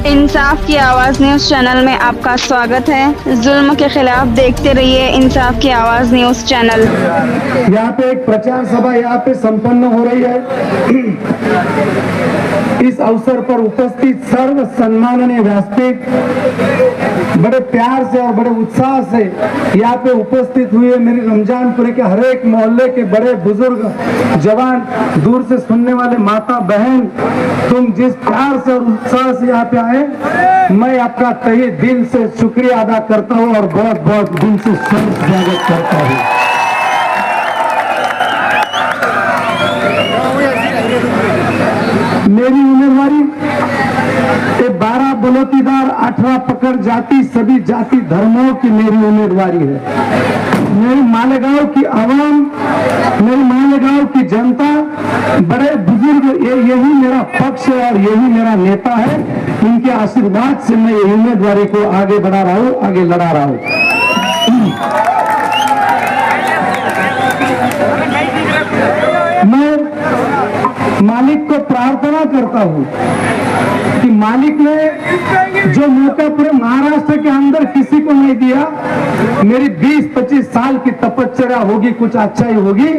इंसाफ की आवाज news channel में आपका स्वागत है। जुल्म के खिलाफ देखते रहिए इंसाफ की आवाज न्यूज चैनल। यहाँ पे एक प्रचार सभा यहाँ पे संपन्न हो रही है। इस अवसर पर उपस्थित सर्व सम्माननीय व्यासपीठ बड़े प्यार से और बड़े उत्साह से यहाँ पे उपस्थित हुए मेरे रमजानपुरे के हर एक मोहल्ले के बड़े बुजुर्ग जवान, दूर से सुनने वाले माता बहन, तुम जिस प्यार से और उत्साह से यहाँ पे आए, मैं आपका तहे दिल से शुक्रिया अदा करता हूँ और बहुत बहुत दिल से स्वागत करता हूँ। मेरी उम्मीदवारी 12 बलोतीदार 18 पकड़ जाति सभी जाति धर्मों की मेरी उम्मीदवारी है। मेरी मालेगांव की आवाम, मेरी मालेगांव की जनता, बड़े बुजुर्ग, यही मेरा पक्ष है और यही मेरा नेता है। इनके आशीर्वाद से मैं ये उम्मीदवारी को आगे बढ़ा रहा हूँ, आगे लड़ा रहा हूँ। मैं मालिक को प्रार्थना करता हूँ कि मालिक ने जो मौका पूरे महाराष्ट्र के अंदर किसी को नहीं दिया, मेरी 20-25 साल की तपस्या होगी, कुछ अच्छा ही होगी।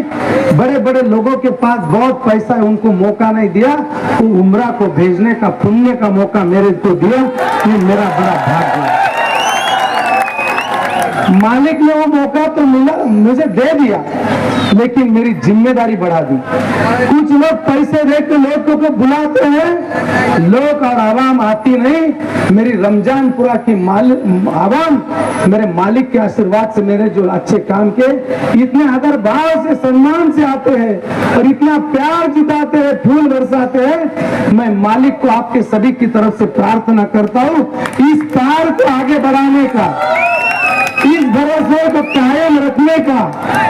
बड़े बड़े लोगों के पास बहुत पैसा है, उनको मौका नहीं दिया, तो उम्रा को भेजने का पुण्य का मौका मेरे को दिया। ये मेरा बड़ा भाग्य है। मालिक ने वो मौका तो मिला, मुझे दे दिया, लेकिन मेरी जिम्मेदारी बढ़ा दी। कुछ लोग पैसे देकर लोगों को बुलाते हैं, लोग और आवाम आती नहीं। मेरी रमजानपुरा की आवाम मेरे मालिक के आशीर्वाद से मेरे जो अच्छे काम के इतने आदर भाव से सम्मान से आते हैं और इतना प्यार जिताते हैं, फूल बरसाते हैं। मैं मालिक को आपके सभी की तरफ से प्रार्थना करता हूँ इस प्यार को आगे बढ़ाने का, इस भरोसे को कायम रखने का।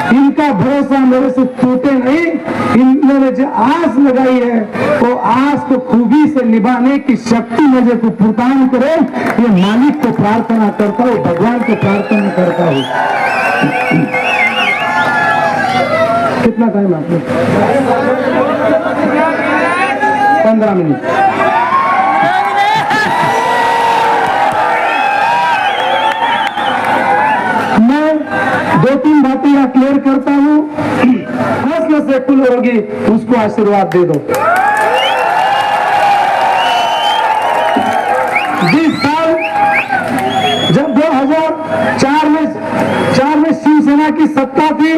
इनका भरोसा मेरे से टूटे नहीं। इन्होंने जो आस लगाई है वो आस को खूबी से निभाने की शक्ति मुझे को प्रदान करे। ये मालिक को प्रार्थना करता हूँ, भगवान को प्रार्थना करता हूँ। कितना टाइम आपने? 15 मिनट। दो तीन बातें यहाँ क्लियर करता हूँ। नस्ल से कुल होगी, उसको आशीर्वाद दे दो। 20 साल जब 2004 में शिवसेना की सत्ता थी,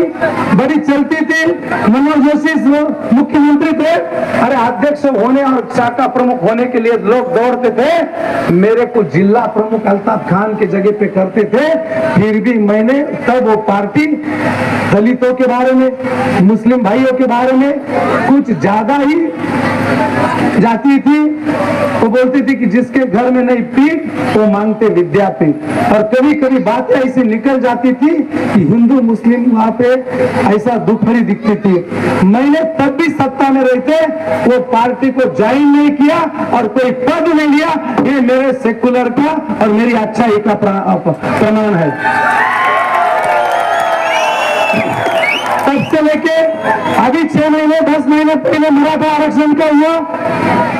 बड़ी चलती थी, मनोज जोशी मुख्यमंत्री थे। अरे अध्यक्ष होने और शाखा प्रमुख होने के लिए लोग दौड़ते थे। मेरे को जिला प्रमुख अल्ताफ खान के जगह पे करते थे। फिर भी मैंने तब वो पार्टी दलितों के बारे में, मुस्लिम भाइयों के बारे में कुछ ज्यादा ही जाती थी। वो बोलती थी कि जिसके घर में नहीं पीठ वो मांगते विद्यापीठ। और कभी कभी बातें ऐसी निकल जाती थी कि हिंदू मुस्लिम वहां पे ऐसा दुखड़ी दिखती थी। मैंने तब भी सत्ता में रहते वो पार्टी को ज्वाइन नहीं किया और कोई पद नहीं लिया। ये मेरे सेकुलर का और मेरी अच्छाई का प्रमाण है। तब से लेके अभी 6 महीने 10 महीने पहले मराठा आरक्षण का हुआ,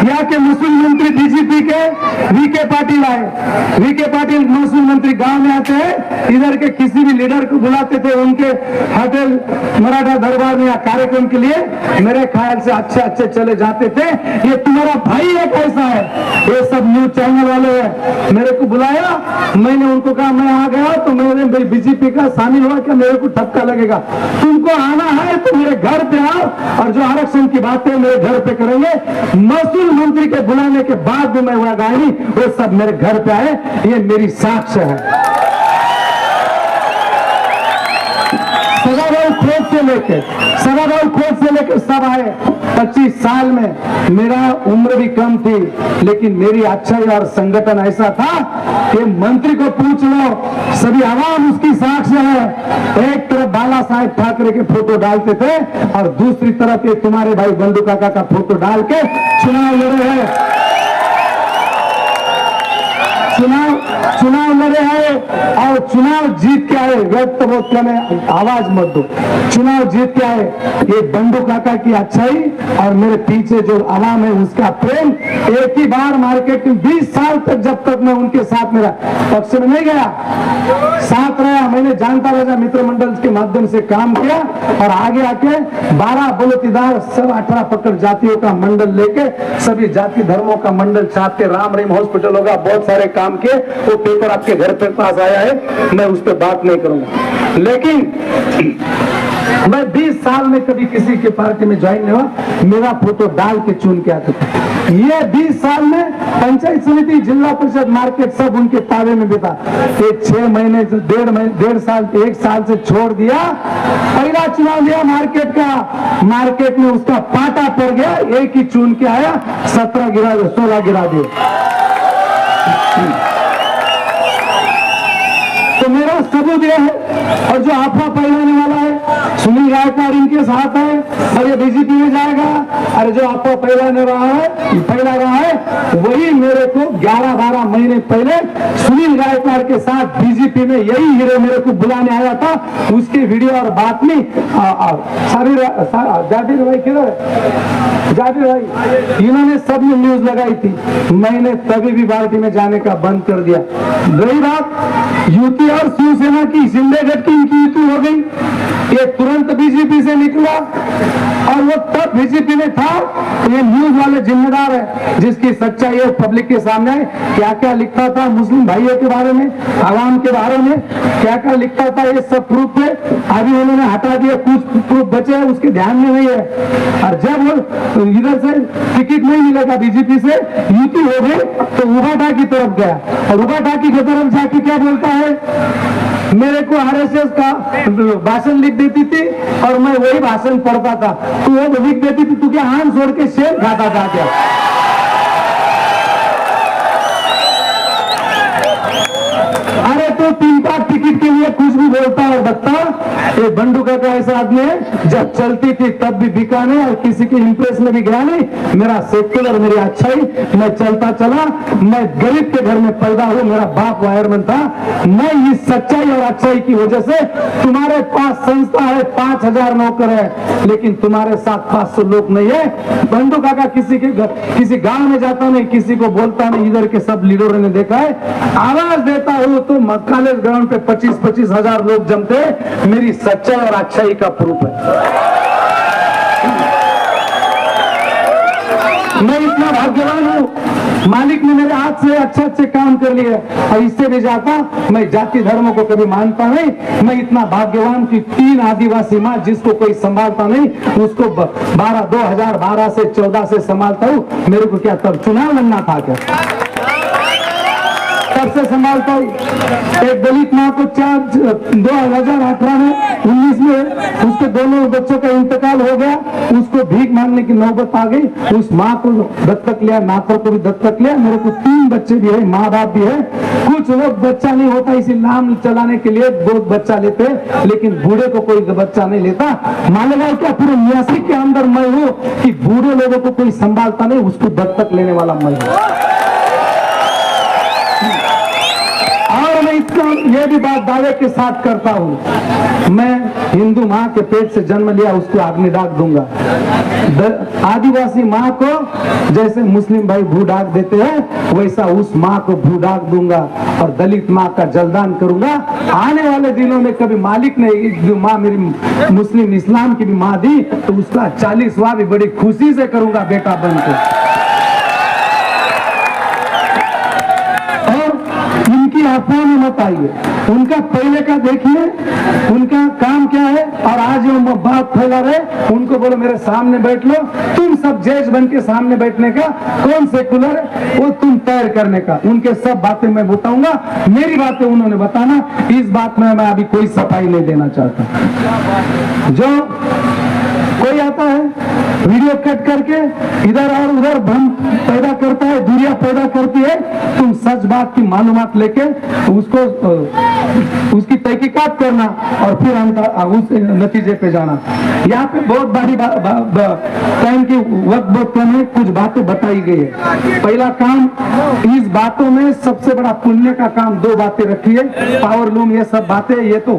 यहाँ के महसूल मंत्री डीजीपी के वीके पाटिल आए। वीके पाटिल महसूल मंत्री गांव में आते हैं, इधर के किसी भी लीडर को बुलाते थे उनके होटल मराठा दरबार में या कार्यक्रम के लिए। मेरे ख्याल से अच्छे चले जाते थे। ये तुम्हारा भाई है कैसा है, ये सब न्यूज चैनल वाले हैं। मेरे को बुलाया, मैंने उनको कहा मैं आ गया तो मैंने बीजेपी का शामिल हुआ क्या मेरे को ठपका लगेगा। तुमको आना है तो मेरे घर पे आओ और जो आरक्षण की बातें मेरे घर पे करेंगे। महसूल मंत्री के बुलाने के बाद भी मैं वहां गया नहीं, वो सब मेरे घर पे आए। ये मेरी साक्ष्य है। सदाभाऊ खोज से लेकर सब आए। 25 साल में मेरा उम्र भी कम थी, लेकिन मेरी अच्छाई और संगठन ऐसा था कि मंत्री को पूछ लो, सभी आवाम उसकी साक्ष्य है। एक तरफ बाला साहेब ठाकरे के फोटो डालते थे और दूसरी तरफ ये तुम्हारे भाई बंधु काका का फोटो डाल के चुनाव लड़े हैं। चुनाव लड़े हैं और चुनाव जीत के आए, व्यक्त तो बहुत कम है, आवाज मत दो, चुनाव जीत के आए। ये बंडू काका की अच्छाई और मेरे पीछे जो आवाम है उसका प्रेम, एक ही बार मार्केट में 20 साल तक जब तक मैं उनके साथ मेरा पक्ष में नहीं गया, साथ रहा, मैंने जानता रहा, मित्र मंडल के माध्यम से काम किया और आगे आके 12 बलोतीदार सब 18 पकड़ जातियों का मंडल लेके सभी जाति धर्मों का मंडल छाप के राम रहीम हॉस्पिटल होगा, बहुत सारे काम किए। वो पेपर आपके घर पे पास आया है, मैं उस पर बात नहीं करूंगा, लेकिन मैं 20 साल में कभी किसी के पार्टी में ज्वाइन नहीं हुआ, मेरा फोटो डाल के चुन के आते थे। ये 20 साल में पंचायत समिति, जिला परिषद, मार्केट सब उनके ताबे में बिता। एक 6 महीने से 1.5 साल 1 साल से छोड़ दिया, पहला चुनाव लिया मार्केट का, मार्केट में उसका पाटा पड़ गया, एक ही चुन के आया, 17 गिरा, 16 गिरा दिए। तो मेरा सबूत यह है, और जो अफवाह फैलाने वाला है सुनील गायकवाड़ इनके साथ है और ये बीजेपी में जाएगा, अरे जो अफवाह फैला रहा है वही मेरे को 11-12 महीने पहले सुनील गायकवाड़ के साथ बीजेपी में यही हीरो मेरे को बुलाने आया था, उसकी वीडियो और बात में जाबिर भाई किधर है, जाबिर भाई, इन्होंने सब में न्यूज लगाई थी, मैंने तभी भी पार्टी में जाने का बंद कर दिया। रही बात यूपी और शिवसेना की, शिंदे की इनकी युति हो गई, ये तुरंत बीजेपी से निकला और वो तब बीजेपी में था। ये न्यूज वाले जिम्मेदार है, जिसकी सच्चाई है पब्लिक के सामने है, क्या क्या लिखता था मुस्लिम भाइयों के बारे में, आवाम के बारे में क्या क्या लिखता था, ये सब प्रूफ है। अभी उन्होंने हटा दिया, कुछ प्रूफ बचे हैं उसके ध्यान में नहीं है। और जब वो इधर से टिकट नहीं मिलेगा बीजेपी से, युति हो गई, तो उबाटा की तरफ गया और उबाटा की तरफ जाके क्या बोलता है, मेरे को आरएसएस का भाषण लिख देती थी और मैं वही भाषण पढ़ता था, तू वो लिख देती थी, तू क्या हाथ छोड़ के शेर खाता था क्या? अरे तो 3-5 टिकट के लिए कुछ भी बोलता और बकता। ये बंडू का ऐसा आदमी है, जब चलती थी तब भी बिका नहीं और किसी के इंप्रेस में भी गया नहीं। मेरा सेक्युलर, मेरी अच्छाई, मैं चलता चला, मैं गरीब के घर में पैदा हूँ, मेरा बाप वायरमैन था। मैं इस सच्चाई और अच्छाई की वजह से, तुम्हारे पास संस्था है, 5000 नौकर है, लेकिन तुम्हारे साथ 500 लोग नहीं है। बंडू काका किसी गांव में जाता नहीं, किसी को बोलता नहीं, इधर के सब लीडरों ने देखा है, आवाज देता हूँ तो कॉलेज ग्राउंड पे 25-25 हजार लोग जमते, मेरी सच्चाई और अच्छाई का प्रूफ है। मैं इतना भाग्यवान हूँ, मालिक ने मेरे हाथ से अच्छे काम कर लिए और इससे भी जाता। मैं जाति धर्मों को कभी मानता नहीं। मैं इतना भाग्यवान कि 3 आदिवासी माँ जिसको कोई संभालता नहीं, उसको 2012 से 14 से संभालता हूँ। मेरे को क्या तब चुनाव लड़ना था क्या? तब से संभालता हूँ। एक दलित माँ को 2018 में 19 में उसके दोनों बच्चों का इंतकाल हो गया, उसको भीख मांगने की नौबत आ गई। उस माँ को दत्तक लिया, नाथों को भी दत्तक लिया। मेरे को 3 बच्चे भी है, माँ बाप भी है। कुछ लोग बच्चा नहीं होता इसी नाम चलाने के लिए 2 बच्चा लेते हैं, लेकिन बूढ़े को कोई बच्चा नहीं लेता। मालेगा क्या पूरे 89 के अंदर मैं हूँ कि बूढ़े लोगों को कोई संभालता नहीं, उसको दत्तक लेने वाला मैं हूँ। और मैं इतना ये भी बात दावे के साथ करता हूँ, मैं हिंदू माँ के पेट से जन्म लिया, उसको अग्निडाक दूंगा। आदिवासी माँ को जैसे मुस्लिम भाई भूडाक देते हैं, वैसा उस माँ को भूडाक दूंगा और दलित माँ का जलदान करूंगा। आने वाले दिनों में कभी मालिक ने जो माँ मेरी मुस्लिम इस्लाम की भी माँ दी, तो उसका 40वां भी बड़ी खुशी से करूंगा बेटा बनकर। अफवाह में मत आइए, उनका पहले का देखिए, उनका काम क्या है। और आज वो बात फैला रहे, उनको बोलो मेरे सामने बैठ लो। तुम सब जज बन के सामने बैठने का, कौन सेकुलर है वो तुम तैयार करने का। उनके सब बातें मैं बताऊंगा, मेरी बातें उन्होंने बताना। इस बात में मैं अभी कोई सफाई नहीं देना चाहता। जो कोई आता है वीडियो कट करके इधर और उधर भ्रम पैदा करता है, दूरियां पैदा करती है। तुम सच बात की मालूमात लेके उसको उसकी तहकीकात करना और फिर उस नतीजे पे जाना। यहाँ पे बहुत बड़ी टाइम की वक्त बहुत कम है, कुछ बातें बताई गई है। पहला काम, इस बातों में सबसे बड़ा पुण्य का काम 2 बातें रखी है, पावर लूम, ये सब बातें ये तो